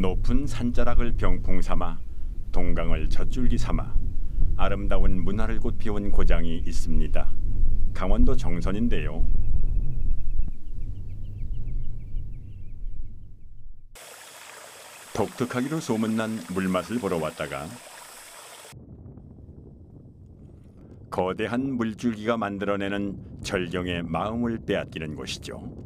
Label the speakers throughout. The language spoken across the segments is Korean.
Speaker 1: 높은 산자락을 병풍 삼아 동강을 젖줄기 삼아 아름다운 문화를 꽃피운 고장이 있습니다. 강원도 정선인데요. 독특하기로 소문난 물맛을 보러 왔다가 거대한 물줄기가 만들어내는 절경의 마음을 빼앗기는 곳이죠.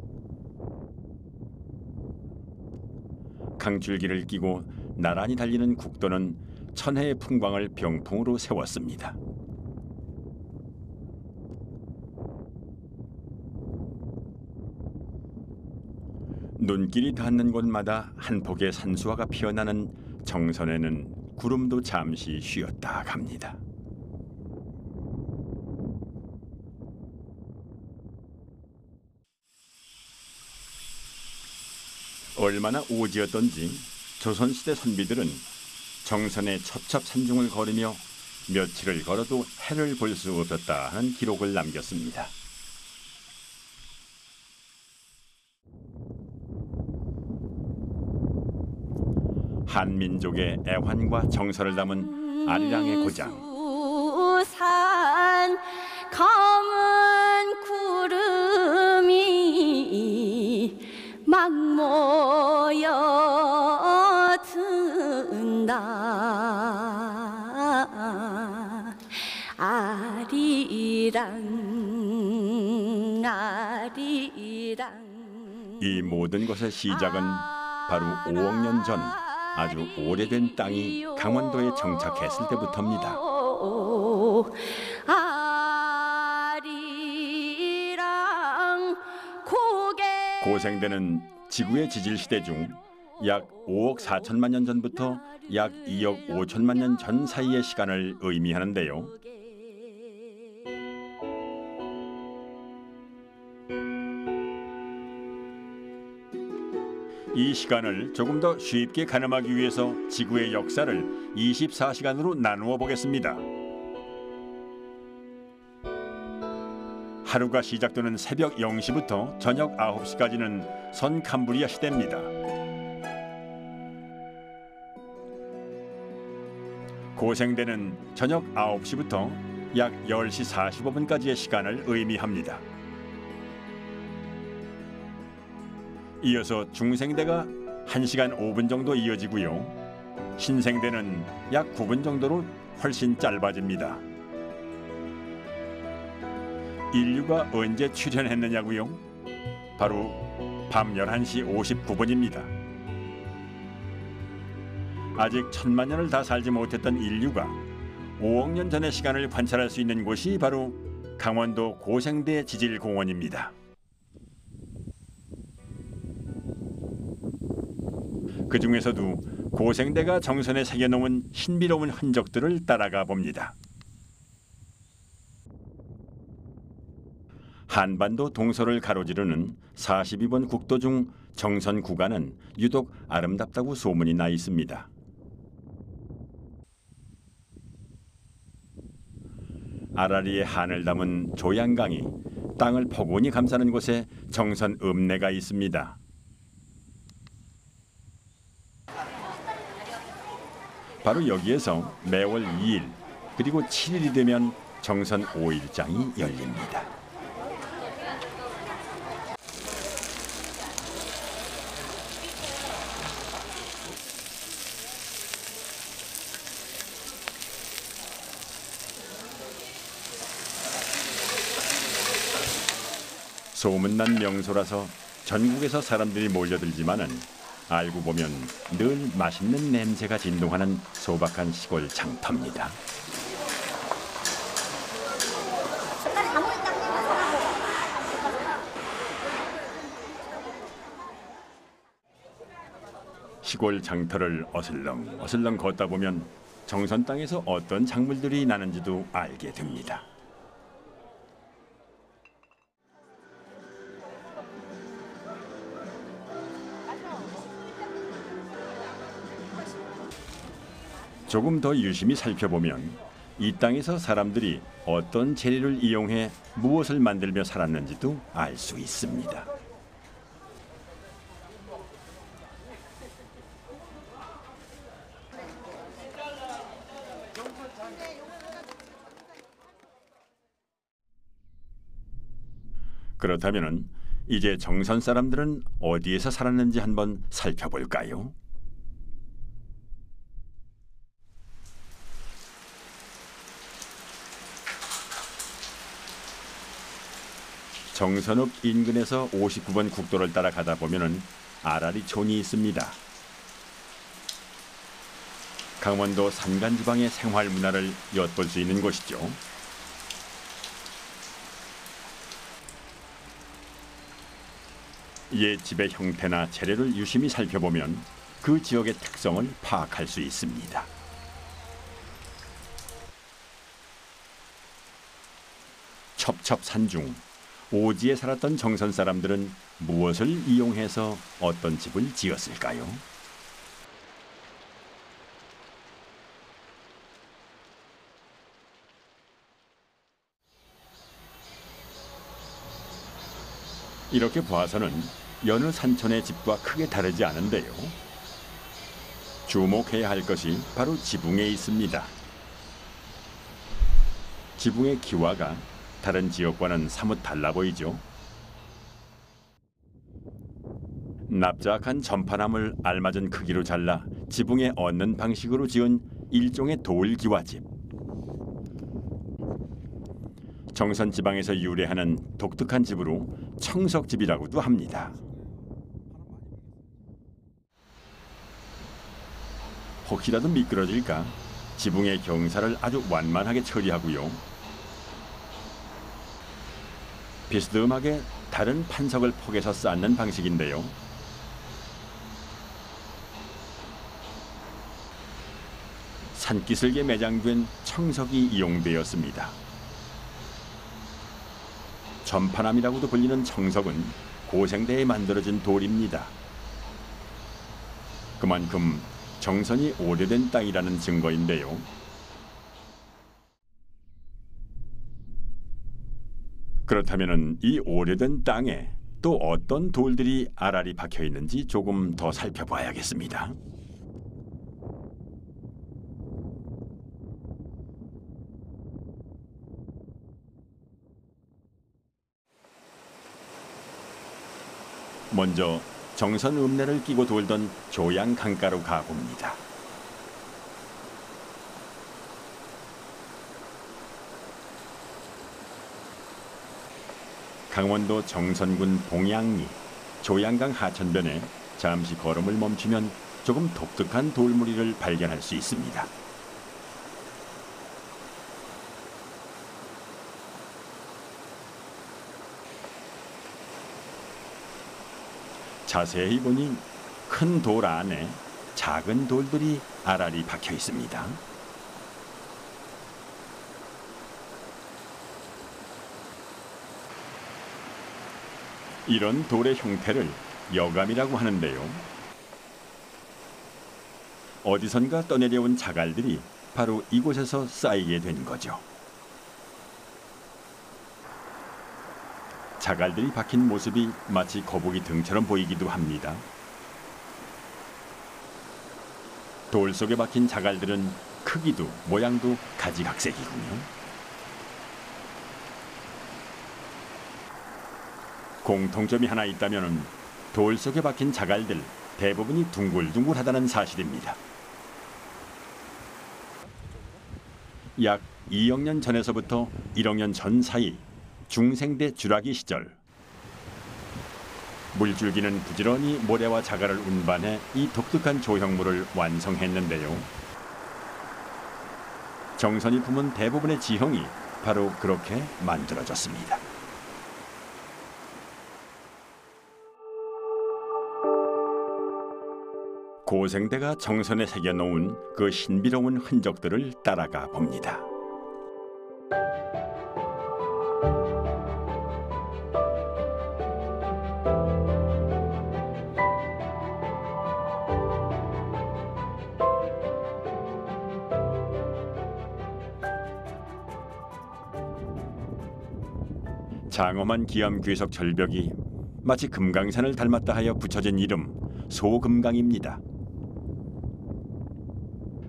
Speaker 1: 강줄기를 끼고 나란히 달리는 국도는 천혜의 풍광을 병풍으로 세웠습니다. 눈길이 닿는 곳마다 한 폭의 산수화가 피어나는 정선에는 구름도 잠시 쉬었다 갑니다. 얼마나 오지였던지 조선시대 선비들은 정선의 첩첩산중을 걸으며 며칠을 걸어도 해를 볼 수 없었다 하는 기록을 남겼습니다. 한민족의 애환과 정서를 담은 아리랑의 고장.
Speaker 2: 산 검은 구름이 막 모여 든다. 아리랑 아리랑.
Speaker 1: 이 모든 것의 시작은 바로 5억 년 전 아주 오래된 땅이 강원도에 정착했을 때부터입니다.
Speaker 2: 아리랑 고개.
Speaker 1: 고생대는 지구의 지질 시대 중 약 5억 4천만 년 전부터 약 2억 5천만 년 전 사이의 시간을 의미하는데요. 이 시간을 조금 더 쉽게 가늠하기 위해서 지구의 역사를 24시간으로 나누어 보겠습니다. 하루가 시작되는 새벽 0시부터 저녁 9시까지는 선캄브리아 시대입니다. 고생대는 저녁 9시부터 약 10시 45분까지의 시간을 의미합니다. 이어서 중생대가 1시간 5분 정도 이어지고요. 신생대는 약 9분 정도로 훨씬 짧아집니다. 인류가 언제 출현했느냐고요? 바로 밤 11시 59분입니다. 아직 1000만 년을 다 살지 못했던 인류가 5억 년 전의 시간을 관찰할 수 있는 곳이 바로 강원도 고생대 지질공원입니다. 그 중에서도 고생대가 정선에 새겨놓은 신비로운 흔적들을 따라가 봅니다. 한반도 동서를 가로지르는 42번 국도 중 정선 구간은 유독 아름답다고 소문이 나 있습니다. 아라리의 한을 담은 조양강이 땅을 포근히 감싸는 곳에 정선 읍내가 있습니다. 바로 여기에서 매월 2일 그리고 7일이 되면 정선 5일장이 열립니다. 소문난 명소라서 전국에서 사람들이 몰려들지만은 알고 보면 늘 맛있는 냄새가 진동하는 소박한 시골 장터입니다. 시골 장터를 어슬렁 걷다 보면 정선 땅에서 어떤 작물들이 나는지도 알게 됩니다. 조금 더 유심히 살펴보면 이 땅에서 사람들이 어떤 재료를 이용해 무엇을 만들며 살았는지도 알 수 있습니다. 그렇다면은 이제 정선 사람들은 어디에서 살았는지 한번 살펴볼까요? 정선읍 인근에서 59번 국도를 따라 가다 보면은 아라리촌이 있습니다. 강원도 산간지방의 생활 문화를 엿볼 수 있는 곳이죠. 옛 집의 형태나 재료를 유심히 살펴보면 그 지역의 특성을 파악할 수 있습니다. 첩첩산중 오지에 살았던 정선 사람들은 무엇을 이용해서 어떤 집을 지었을까요? 이렇게 봐서는 여느 산촌의 집과 크게 다르지 않은데요. 주목해야 할 것이 바로 지붕에 있습니다. 지붕의 기와가 다른 지역과는 사뭇 달라 보이죠. 납작한 전파나무를 알맞은 크기로 잘라 지붕에 얹는 방식으로 지은 일종의 돌기와집. 정선 지방에서 유래하는 독특한 집으로 청석집이라고도 합니다. 혹시라도 미끄러질까 지붕의 경사를 아주 완만하게 처리하고요. 비스듬하게 다른 판석을 폭에서 쌓는 방식인데요. 산기슭에 매장된 청석이 이용되었습니다. 전파남이라고도 불리는 청석은 고생대에 만들어진 돌입니다. 그만큼 정선이 오래된 땅이라는 증거인데요. 그렇다면 이 오래된 땅에 또 어떤 돌들이 알알이 박혀 있는지 조금 더 살펴봐야겠습니다. 먼저 정선 읍내를 끼고 돌던 조양 강가로 가봅니다. 강원도 정선군 봉양리 조양강 하천변에 잠시 걸음을 멈추면 조금 독특한 돌무리를 발견할 수 있습니다. 자세히 보니 큰 돌 안에 작은 돌들이 알알이 박혀 있습니다. 이런 돌의 형태를 여감이라고 하는데요. 어디선가 떠내려온 자갈들이 바로 이곳에서 쌓이게 된 거죠. 자갈들이 박힌 모습이 마치 거북이 등처럼 보이기도 합니다. 돌 속에 박힌 자갈들은 크기도 모양도 가지각색이군요. 공통점이 하나 있다면 돌 속에 박힌 자갈들 대부분이 둥글둥글하다는 사실입니다. 약 2억 년 전에서부터 1억 년 전 사이 중생대 주라기 시절 물줄기는 부지런히 모래와 자갈을 운반해 이 독특한 조형물을 완성했는데요. 정선이 품은 대부분의 지형이 바로 그렇게 만들어졌습니다. 고생대가 정선에 새겨놓은 그 신비로운 흔적들을 따라가 봅니다. 장엄한 기암 귀석 절벽이 마치 금강산을 닮았다 하여 붙여진 이름 소금강입니다.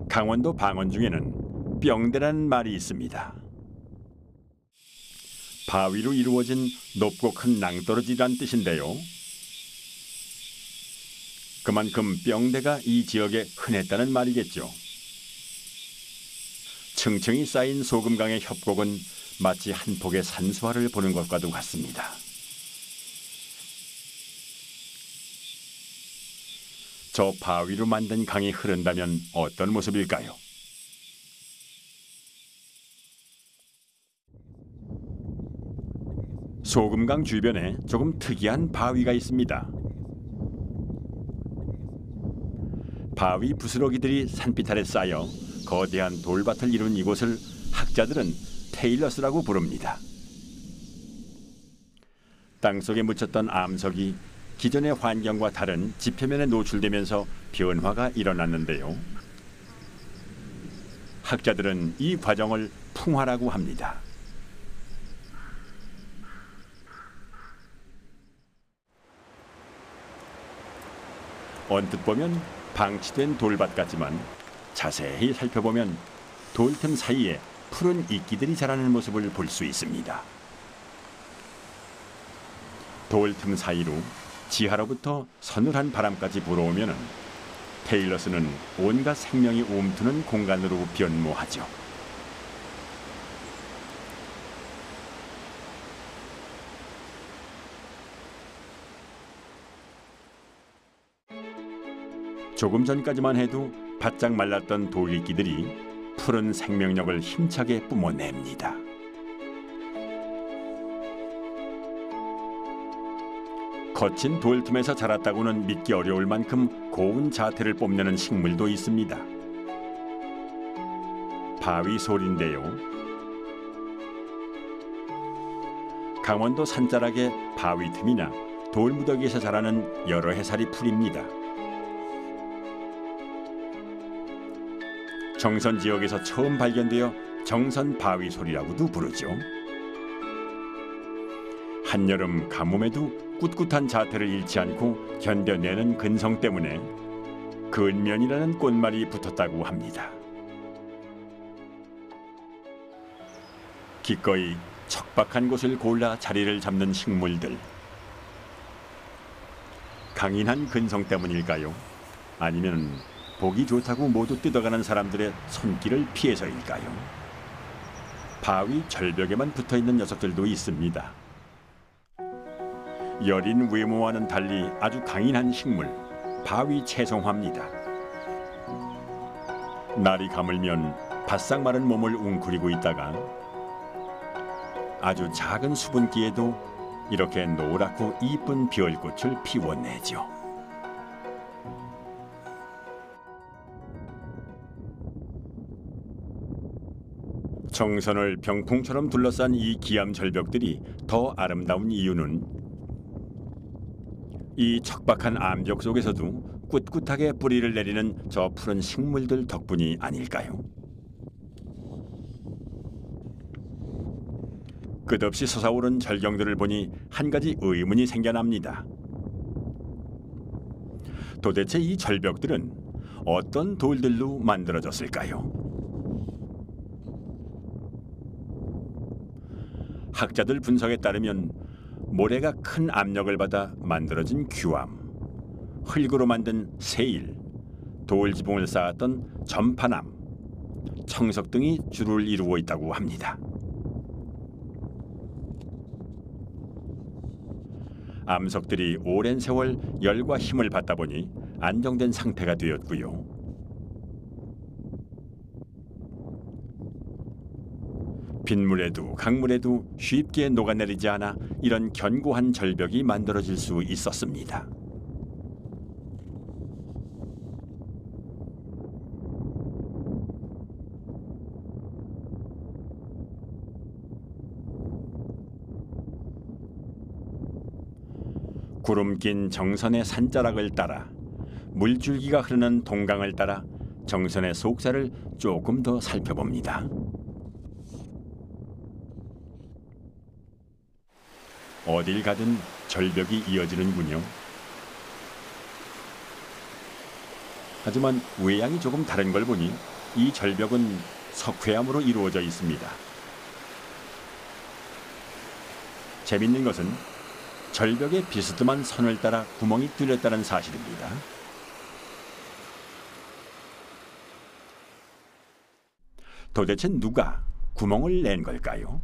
Speaker 1: 강원도 방언 중에는 뿅대라는 말이 있습니다. 바위로 이루어진 높고 큰 낭떠러지란 뜻인데요. 그만큼 뿅대가 이 지역에 흔했다는 말이겠죠. 층층이 쌓인 소금강의 협곡은 마치 한 폭의 산수화를 보는 것과도 같습니다. 저 바위로 만든 강이 흐른다면 어떤 모습일까요? 소금강 주변에 조금 특이한 바위가 있습니다. 바위 부스러기들이 산빛 아래 쌓여 거대한 돌밭을 이룬 이곳을 학자들은 테일러스라고 부릅니다. 땅속에 묻혔던 암석이 기존의 환경과 다른 지표면에 노출되면서 변화가 일어났는데요. 학자들은 이 과정을 풍화라고 합니다. 언뜻 보면 방치된 돌밭 같지만 자세히 살펴보면 돌틈 사이에 푸른 이끼들이 자라는 모습을 볼 수 있습니다. 돌틈 사이로 지하로부터 서늘한 바람까지 불어오면 테일러스는 온갖 생명이 움트는 공간으로 변모하죠. 조금 전까지만 해도 바짝 말랐던 돌이끼들이 푸른 생명력을 힘차게 뿜어냅니다. 거친 돌틈에서 자랐다고는 믿기 어려울 만큼 고운 자태를 뽐내는 식물도 있습니다. 바위솔인데요. 강원도 산자락의 바위 틈이나 돌무더기에서 자라는 여러 해살이 풀입니다. 정선 지역에서 처음 발견되어 정선 바위솔이라고도 부르죠. 한여름 가뭄에도 꿋꿋한 자태를 잃지 않고 견뎌내는 근성 때문에 근면이라는 꽃말이 붙었다고 합니다. 기꺼이 척박한 곳을 골라 자리를 잡는 식물들. 강인한 근성 때문일까요? 아니면 보기 좋다고 모두 뜯어가는 사람들의 손길을 피해서일까요? 바위 절벽에만 붙어있는 녀석들도 있습니다. 여린 외모와는 달리 아주 강인한 식물, 바위 채송화입니다. 날이 가물면 바싹 마른 몸을 웅크리고 있다가 아주 작은 수분기에도 이렇게 노랗고 이쁜 별꽃을 피워내죠. 정선을 병풍처럼 둘러싼 이 기암 절벽들이 더 아름다운 이유는 이 척박한 암벽 속에서도 꿋꿋하게 뿌리를 내리는 저 푸른 식물들 덕분이 아닐까요? 끝없이 솟아오른 절경들을 보니 한 가지 의문이 생겨납니다. 도대체 이 절벽들은 어떤 돌들로 만들어졌을까요? 학자들 분석에 따르면 모래가 큰 압력을 받아 만들어진 규암, 흙으로 만든 세일, 돌지붕을 쌓았던 전파남, 청석 등이 주를 이루고 있다고 합니다. 암석들이 오랜 세월 열과 힘을 받다 보니 안정된 상태가 되었고요. 빗물에도 강물에도 쉽게 녹아내리지 않아 이런 견고한 절벽이 만들어질 수 있었습니다. 구름 낀 정선의 산자락을 따라 물줄기가 흐르는 동강을 따라 정선의 속살을 조금 더 살펴봅니다. 어딜 가든 절벽이 이어지는군요. 하지만 외양이 조금 다른 걸 보니 이 절벽은 석회암으로 이루어져 있습니다. 재밌는 것은 절벽에 비스듬한 선을 따라 구멍이 뚫렸다는 사실입니다. 도대체 누가 구멍을 낸 걸까요?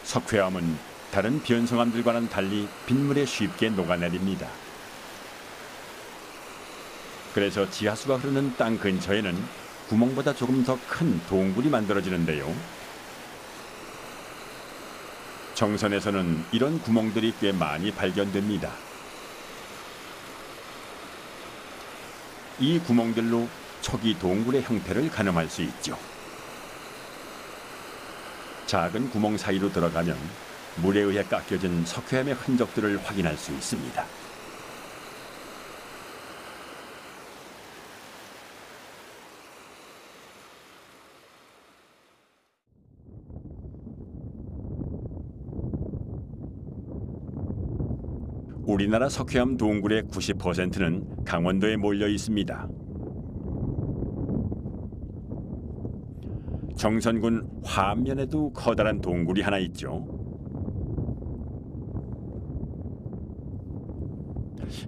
Speaker 1: 석회암은 다른 변성암들과는 달리 빗물에 쉽게 녹아내립니다. 그래서 지하수가 흐르는 땅 근처에는 구멍보다 조금 더 큰 동굴이 만들어지는데요. 정선에서는 이런 구멍들이 꽤 많이 발견됩니다. 이 구멍들로 초기 동굴의 형태를 가늠할 수 있죠. 작은 구멍 사이로 들어가면 물에 의해 깎여진 석회암의 흔적들을 확인할 수 있습니다. 우리나라 석회암 동굴의 90%는 강원도에 몰려 있습니다. 정선군 화암면에도 커다란 동굴이 하나 있죠.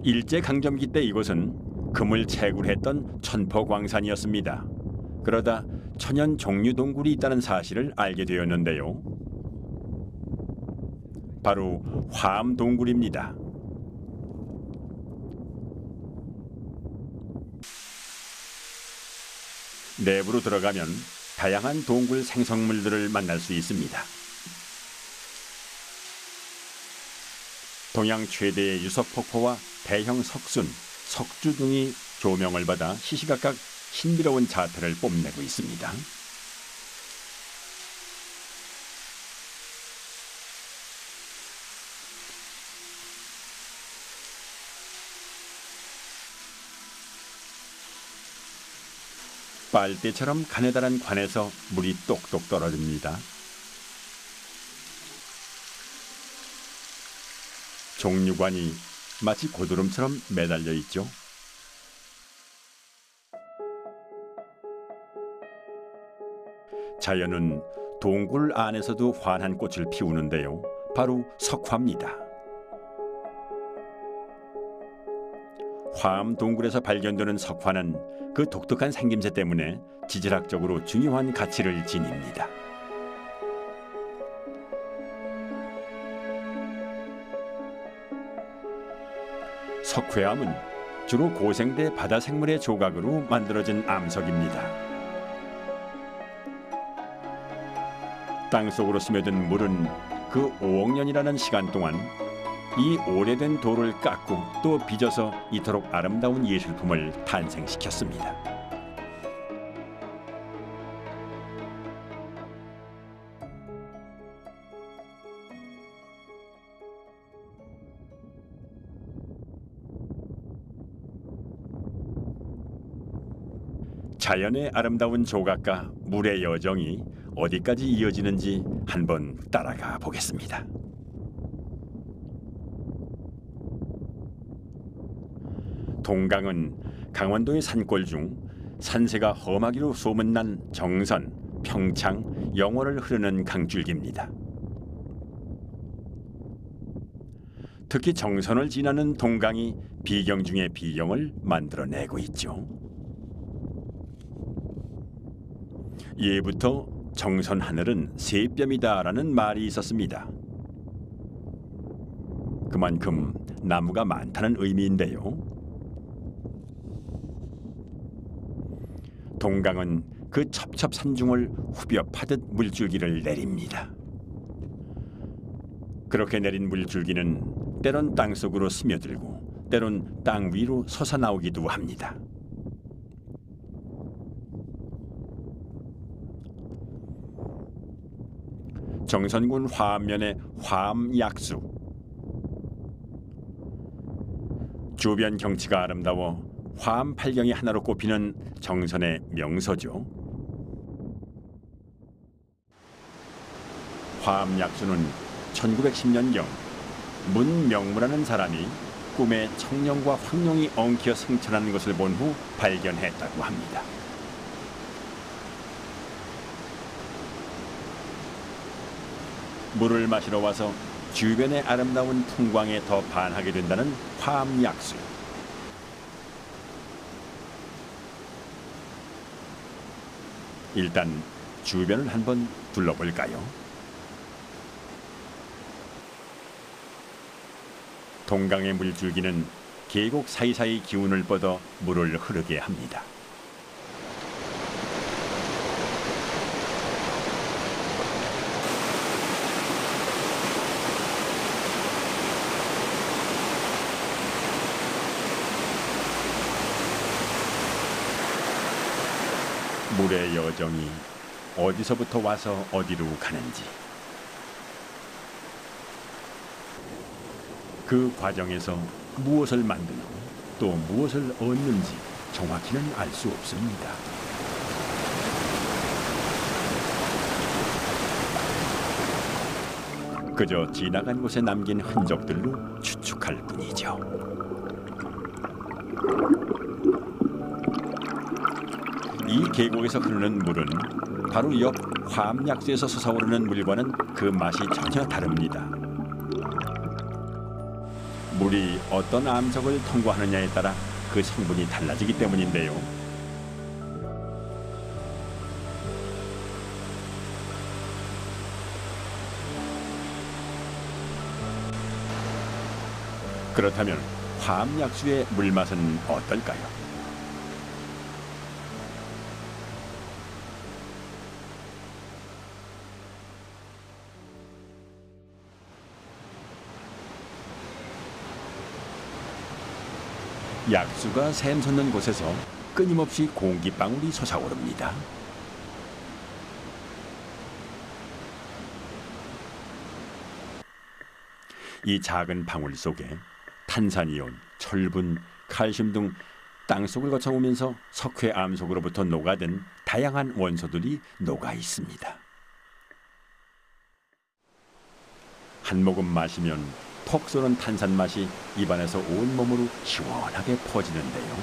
Speaker 1: 일제강점기 때 이곳은 금을 채굴했던 천포광산이었습니다. 그러다 천연 종류 동굴이 있다는 사실을 알게 되었는데요. 바로 화암 동굴입니다. 내부로 들어가면 다양한 동굴 생성물들을 만날 수 있습니다. 동양 최대의 유석폭포와 대형 석순, 석주 등이 조명을 받아 시시각각 신비로운 자태를 뽐내고 있습니다. 빨대처럼 가느다란 관에서 물이 똑똑 떨어집니다. 종류관이 마치 고드름처럼 매달려 있죠. 자연은 동굴 안에서도 환한 꽃을 피우는데요. 바로 석화입니다. 화암 동굴에서 발견되는 석화는 그 독특한 생김새 때문에 지질학적으로 중요한 가치를 지닙니다. 석회암은 주로 고생대 바다 생물의 조각으로 만들어진 암석입니다. 땅속으로 스며든 물은 그 5억 년이라는 시간 동안 이 오래된 돌을 깎고 또 빚어서 이토록 아름다운 예술품을 탄생시켰습니다. 자연의 아름다운 조각과 물의 여정이 어디까지 이어지는지 한번 따라가 보겠습니다. 동강은 강원도의 산골 중 산세가 험하기로 소문난 정선, 평창, 영월을 흐르는 강줄기입니다. 특히 정선을 지나는 동강이 비경 중의 비경을 만들어내고 있죠. 예부터 정선 하늘은 새뼘이다라는 말이 있었습니다. 그만큼 나무가 많다는 의미인데요. 동강은 그 첩첩산중을 후벼 파듯 물줄기를 내립니다. 그렇게 내린 물줄기는 때론 땅속으로 스며들고 때론 땅 위로 솟아나오기도 합니다. 정선군 화암면의 화암약수. 주변 경치가 아름다워 화암 팔경이 하나로 꼽히는 정선의 명소죠. 화암약수는 1910년경 문명무라는 사람이 꿈에 청룡과 황룡이 엉켜 승천하는 것을 본 후 발견했다고 합니다. 물을 마시러 와서 주변의 아름다운 풍광에 더 반하게 된다는 화암약수. 일단 주변을 한번 둘러볼까요? 동강의 물줄기는 계곡 사이사이 기운을 뻗어 물을 흐르게 합니다. 물의 여정이 어디서부터 와서 어디로 가는지, 그 과정에서 무엇을 만들고 또 무엇을 얻는지 정확히는 알 수 없습니다. 그저 지나간 곳에 남긴 흔적들로 추측할 뿐이죠. 이 계곡에서 흐르는 물은 바로 옆 화암약수에서 솟아오르는 물과는 그 맛이 전혀 다릅니다. 물이 어떤 암석을 통과하느냐에 따라 그 성분이 달라지기 때문인데요. 그렇다면 화암약수의 물맛은 어떨까요? 약수가 샘솟는 곳에서 끊임없이 공기방울이 솟아오릅니다. 이 작은 방울 속에 탄산이온, 철분, 칼슘 등 땅속을 거쳐오면서 석회 암석으로부터 녹아든 다양한 원소들이 녹아 있습니다. 한 모금 마시면 톡 쏘는 탄산 맛이 입안에서 온몸으로 시원하게 퍼지는데요.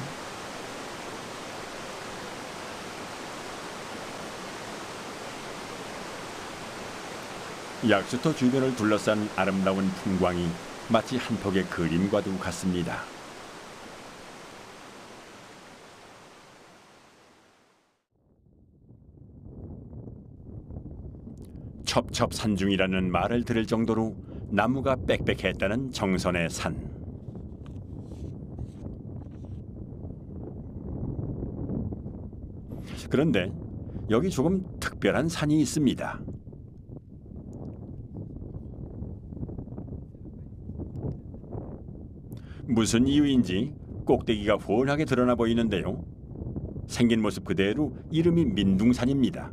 Speaker 1: 약수터 주변을 둘러싼 아름다운 풍광이 마치 한 폭의 그림과도 같습니다. 첩첩산중이라는 말을 들을 정도로 나무가 빽빽했다는 정선의 산. 그런데 여기 조금 특별한 산이 있습니다. 무슨 이유인지 꼭대기가 훤하게 드러나 보이는데요. 생긴 모습 그대로 이름이 민둥산입니다.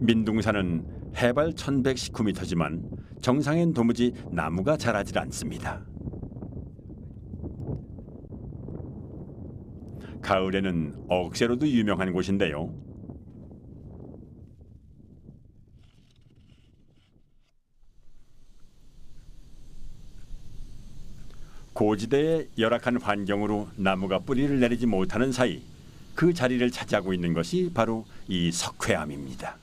Speaker 1: 민둥산은 해발 1119m지만 정상엔 도무지 나무가 자라질 않습니다. 가을에는 억새로도 유명한 곳인데요. 고지대의 열악한 환경으로 나무가 뿌리를 내리지 못하는 사이 그 자리를 차지하고 있는 것이 바로 이 석회암입니다.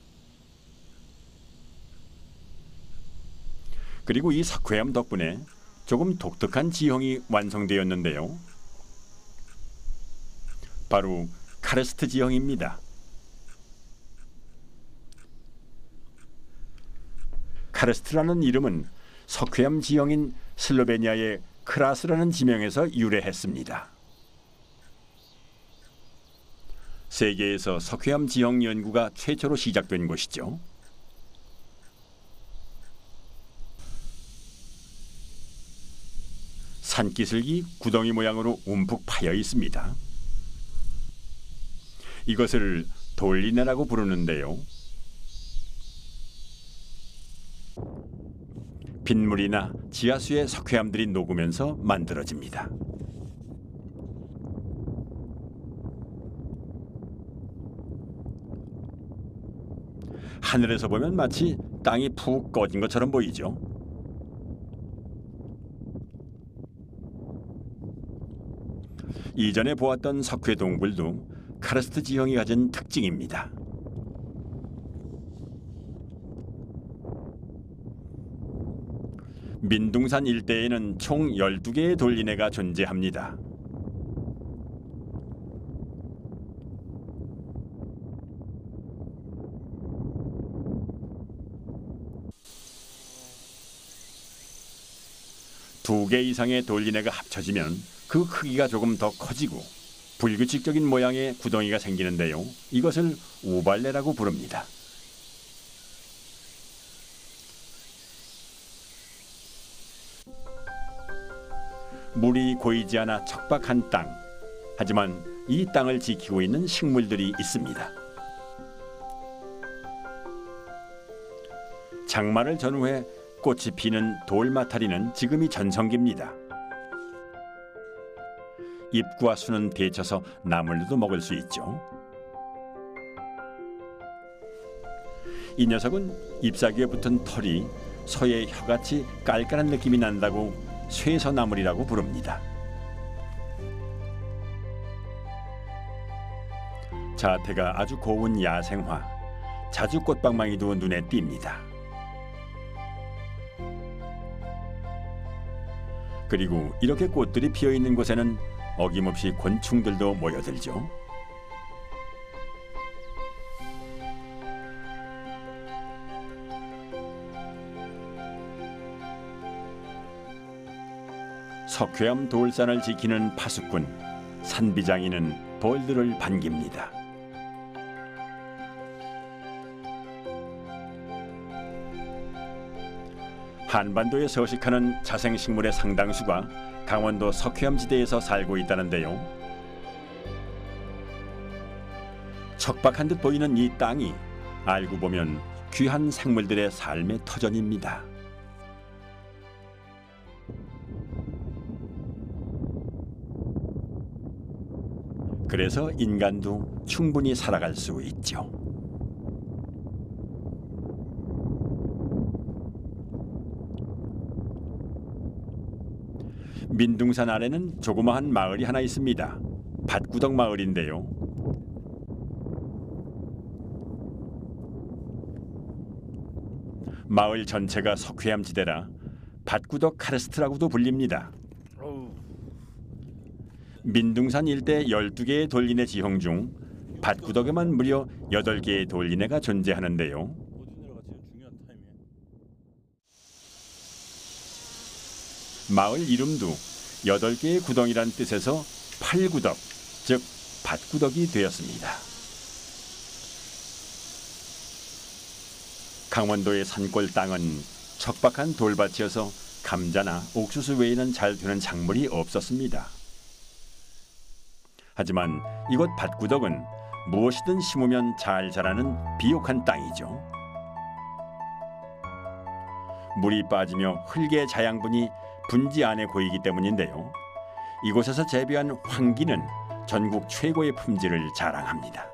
Speaker 1: 그리고 이 석회암 덕분에 조금 독특한 지형이 완성되었는데요. 바로 카르스트 지형입니다. 카르스트라는 이름은 석회암 지형인 슬로베니아의 크라스라는 지명에서 유래했습니다. 세계에서 석회암 지형 연구가 최초로 시작된 곳이죠. 산기슭이 구덩이 모양으로 움푹 파여 있습니다. 이것을 돌리네라고 부르는데요. 빗물이나 지하수의 석회암들이 녹으면서 만들어집니다. 하늘에서 보면 마치 땅이 푹 꺼진 것처럼 보이죠. 이전에 보았던 석회 동굴도 카르스트 지형이 가진 특징입니다. 민둥산 일대에는 총 12개의 돌리내가 존재합니다. 두 개 이상의 돌리내가 합쳐지면 그 크기가 조금 더 커지고 불규칙적인 모양의 구덩이가 생기는데요. 이것을 우발레라고 부릅니다. 물이 고이지 않아 척박한 땅. 하지만 이 땅을 지키고 있는 식물들이 있습니다. 장마를 전후해 꽃이 피는 돌마타리는 지금이 전성기입니다. 잎과 순은 데쳐서 나물로도 먹을 수 있죠. 이 녀석은 잎사귀에 붙은 털이 소의 혀같이 깔깔한 느낌이 난다고 쇠서나물이라고 부릅니다. 자태가 아주 고운 야생화, 자주꽃방망이도 눈에 띕니다. 그리고 이렇게 꽃들이 피어있는 곳에는 어김없이 곤충들도 모여들죠. 석회암 돌산을 지키는 파수꾼 산비장이는 벌들을 반깁니다. 한반도에 서식하는 자생식물의 상당수가 강원도 석회암 지대에서 살고 있다는데요. 척박한 듯 보이는 이 땅이 알고 보면 귀한 생물들의 삶의 터전입니다. 그래서 인간도 충분히 살아갈 수 있죠. 민둥산 아래는 조그마한 마을이 하나 있습니다. 밭구덕 마을인데요. 마을 전체가 석회암 지대라 밭구덕 카르스트라고도 불립니다. 민둥산 일대 12개의 돌리내 지형 중 밭구덕에만 무려 8개의 돌리내가 존재하는데요. 마을 이름도 8개의 구덩이란 뜻에서 팔구덕, 즉 밭구덕이 되었습니다. 강원도의 산골 땅은 척박한 돌밭이어서 감자나 옥수수 외에는 잘 되는 작물이 없었습니다. 하지만 이곳 밭구덕은 무엇이든 심으면 잘 자라는 비옥한 땅이죠. 물이 빠지며 흙의 자양분이 분지 안에 고이기 때문인데요. 이곳에서 재배한 황기는 전국 최고의 품질을 자랑합니다.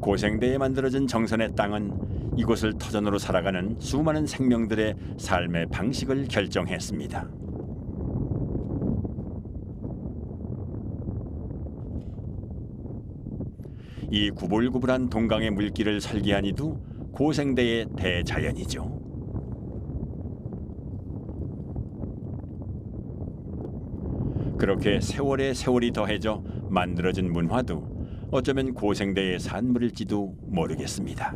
Speaker 1: 고생대에 만들어진 정선의 땅은 이곳을 터전으로 살아가는 수많은 생명들의 삶의 방식을 결정했습니다. 이 구불구불한 동강의 물길을 설계한 이도 고생대의 대자연이죠. 그렇게 세월에 세월이 더해져 만들어진 문화도 어쩌면 고생대의 산물일지도 모르겠습니다.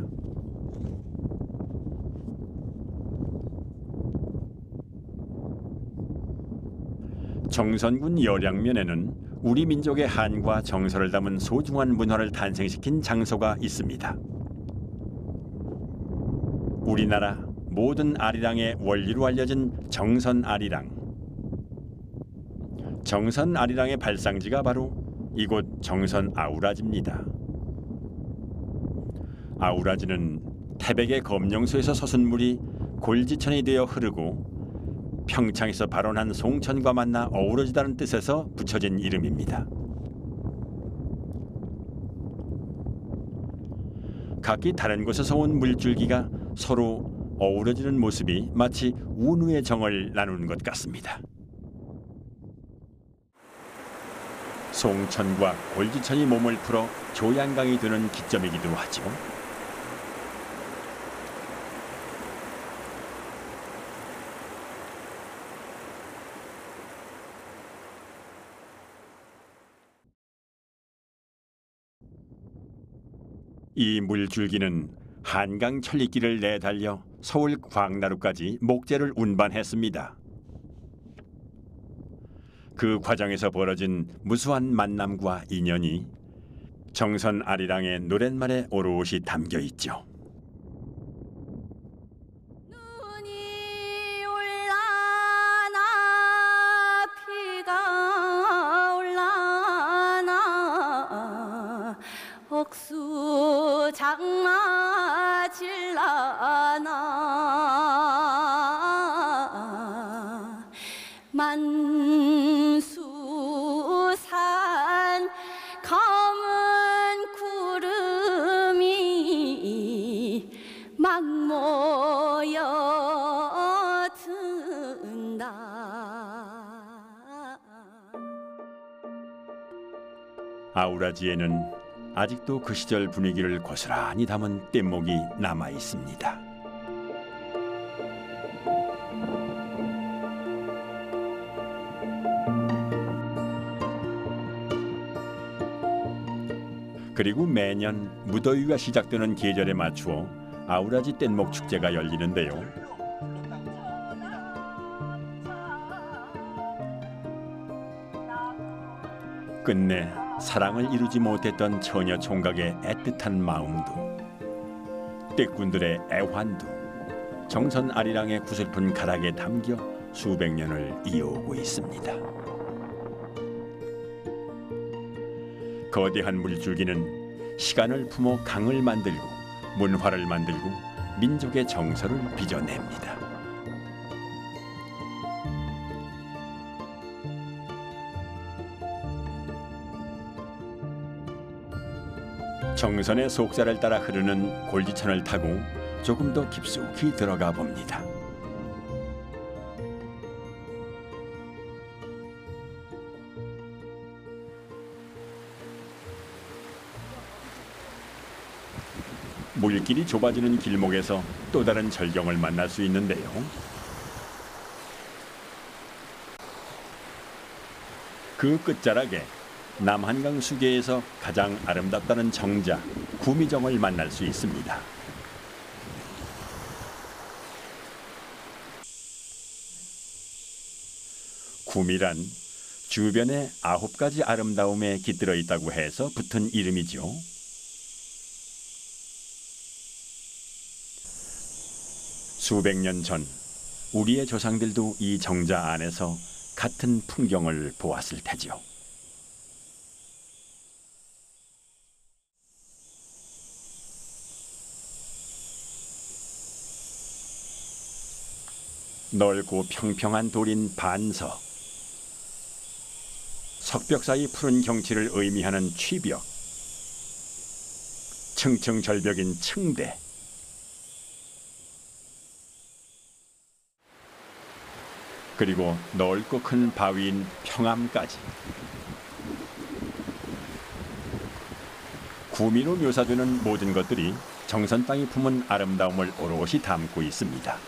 Speaker 1: 정선군 열양면에는 우리 민족의 한과 정서를 담은 소중한 문화를 탄생시킨 장소가 있습니다. 우리나라 모든 아리랑의 원리로 알려진 정선 아리랑. 정선 아리랑의 발상지가 바로 이곳 정선 아우라지입니다. 아우라지는 태백의 검령소에서 솟은 물이 골지천이 되어 흐르고 평창에서 발원한 송천과 만나 어우러지다는 뜻에서 붙여진 이름입니다. 각기 다른 곳에서 온 물줄기가 서로 어우러지는 모습이 마치 운우의 정을 나누는 것 같습니다. 송천과 골지천이 몸을 풀어 조양강이 되는 기점이기도 하죠. 이 물줄기는 한강 천리길을 내달려 서울 광나루까지 목재를 운반했습니다. 그 과정에서 벌어진 무수한 만남과 인연이 정선 아리랑의 노랫말에 오롯이 담겨 있죠.
Speaker 2: 눈이 올라나 비가 올라나 억수 장마 질라나 만수산 검은 구름이 막 모여 든다.
Speaker 1: 아우라지에는 아직도 그 시절 분위기를 고스란히 담은 뗏목이 남아 있습니다. 그리고 매년 무더위가 시작되는 계절에 맞추어 아우라지 뗏목 축제가 열리는데요. 끝내 사랑을 이루지 못했던 처녀 총각의 애틋한 마음도, 떼꾼들의 애환도 정선 아리랑의 구슬픈 가락에 담겨 수백 년을 이어오고 있습니다. 거대한 물줄기는 시간을 품어 강을 만들고 문화를 만들고 민족의 정서를 빚어냅니다. 정선의 속살을 따라 흐르는 골지천을 타고 조금 더 깊숙이 들어가 봅니다. 물길이 좁아지는 길목에서 또 다른 절경을 만날 수 있는데요. 그 끝자락에 남한강 수계에서 가장 아름답다는 정자 구미정을 만날 수 있습니다. 구미란 주변에 9가지 아름다움에 깃들어 있다고 해서 붙은 이름이죠. 수백 년 전 우리의 조상들도 이 정자 안에서 같은 풍경을 보았을 테죠. 넓고 평평한 돌인 반석, 석벽 사이 푸른 경치를 의미하는 취벽, 층층절벽인 층대, 그리고 넓고 큰 바위인 평암까지. 구미로 묘사되는 모든 것들이 정선 땅이 품은 아름다움을 오롯이 담고 있습니다.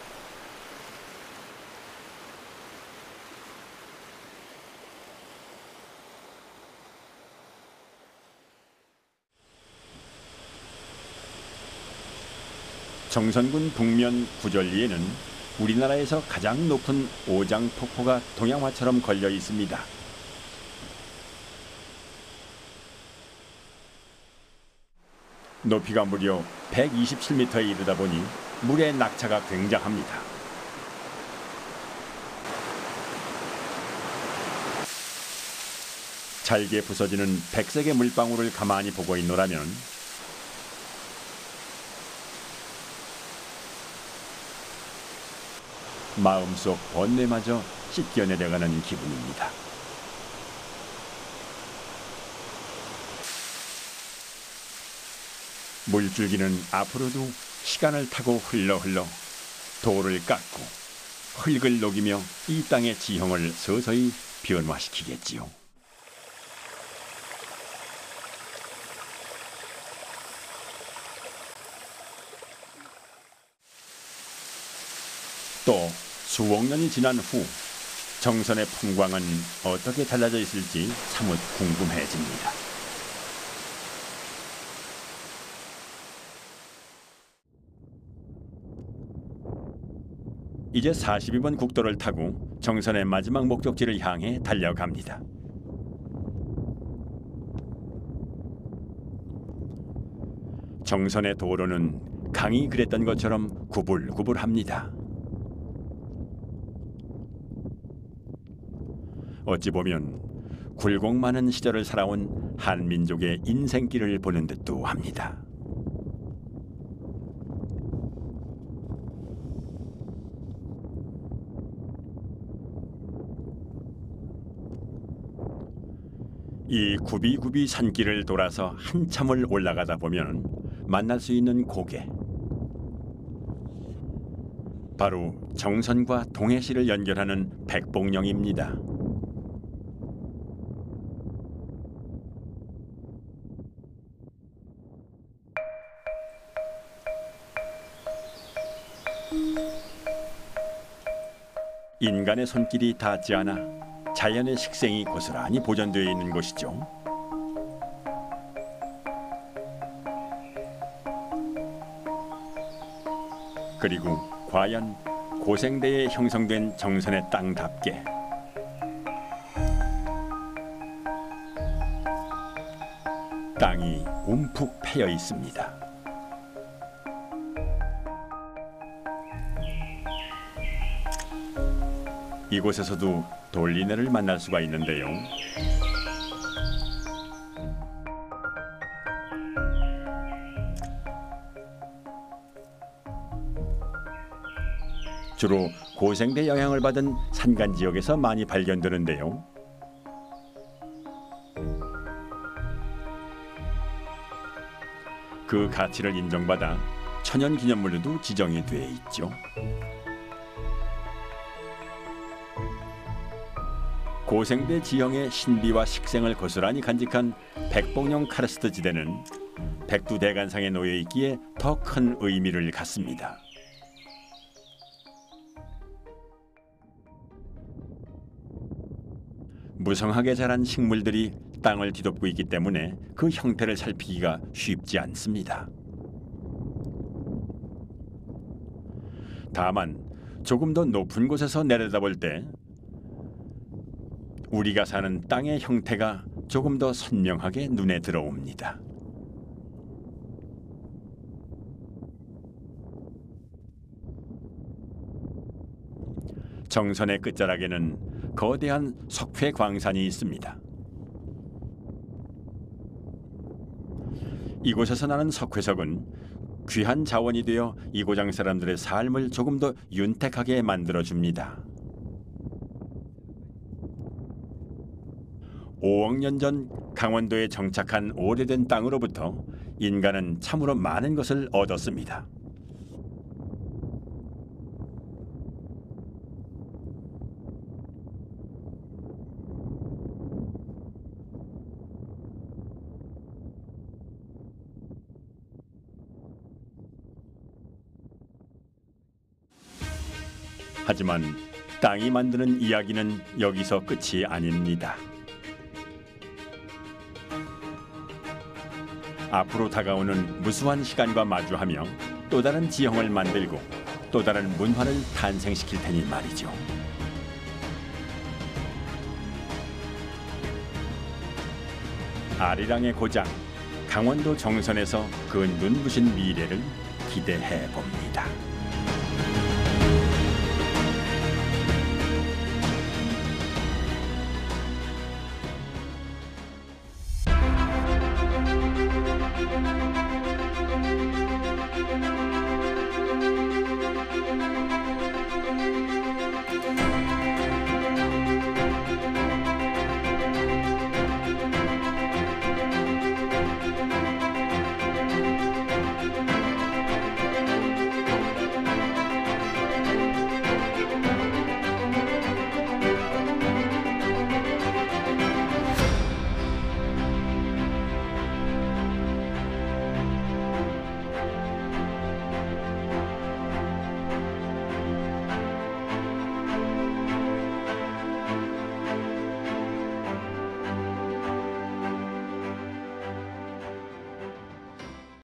Speaker 1: 정선군 북면 구절리에는 우리나라에서 가장 높은 오장폭포가 동양화처럼 걸려 있습니다. 높이가 무려 127m에 이르다 보니 물의 낙차가 굉장합니다. 잘게 부서지는 백색의 물방울을 가만히 보고 있노라면 마음속 번뇌마저 씻겨내려가는 기분입니다. 물줄기는 앞으로도 시간을 타고 흘러 돌을 깎고 흙을 녹이며 이 땅의 지형을 서서히 변화시키겠지요. 또 수억 년이 지난 후 정선의 풍광은 어떻게 달라져 있을지 사뭇 궁금해집니다. 이제 42번 국도를 타고 정선의 마지막 목적지를 향해 달려갑니다. 정선의 도로는 강이 그랬던 것처럼 구불구불합니다. 어찌 보면 굴곡 많은 시절을 살아온 한민족의 인생길을 보는 듯도 합니다. 이 굽이굽이 산길을 돌아서 한참을 올라가다 보면 만날 수 있는 고개, 바로 정선과 동해시를 연결하는 백봉령입니다. 인간의 손길이 닿지 않아 자연의 식생이 고스란히 보존되어 있는 곳이죠. 그리고 과연 고생대에 형성된 정선의 땅답게 땅이 움푹 패여 있습니다. 이곳에서도 돌리네를 만날 수가 있는데요. 주로 고생대 영향을 받은 산간 지역에서 많이 발견되는데요. 그 가치를 인정받아 천연기념물로도 지정이 돼 있죠. 고생대 지형의 신비와 식생을 고스란히 간직한 백봉령 카르스트 지대는 백두대간상에 놓여 있기에 더 큰 의미를 갖습니다. 무성하게 자란 식물들이 땅을 뒤덮고 있기 때문에 그 형태를 살피기가 쉽지 않습니다. 다만 조금 더 높은 곳에서 내려다볼 때 우리가 사는 땅의 형태가 조금 더 선명하게 눈에 들어옵니다. 정선의 끝자락에는 거대한 석회 광산이 있습니다. 이곳에서 나는 석회석은 귀한 자원이 되어 이 고장 사람들의 삶을 조금 더 윤택하게 만들어줍니다. 5억 년 전 강원도에 정착한 오래된 땅으로부터 인간은 참으로 많은 것을 얻었습니다. 하지만 땅이 만드는 이야기는 여기서 끝이 아닙니다. 앞으로 다가오는 무수한 시간과 마주하며 또 다른 지형을 만들고 또 다른 문화를 탄생시킬 테니 말이죠. 아리랑의 고장 강원도 정선에서 그 눈부신 미래를 기대해 봅니다.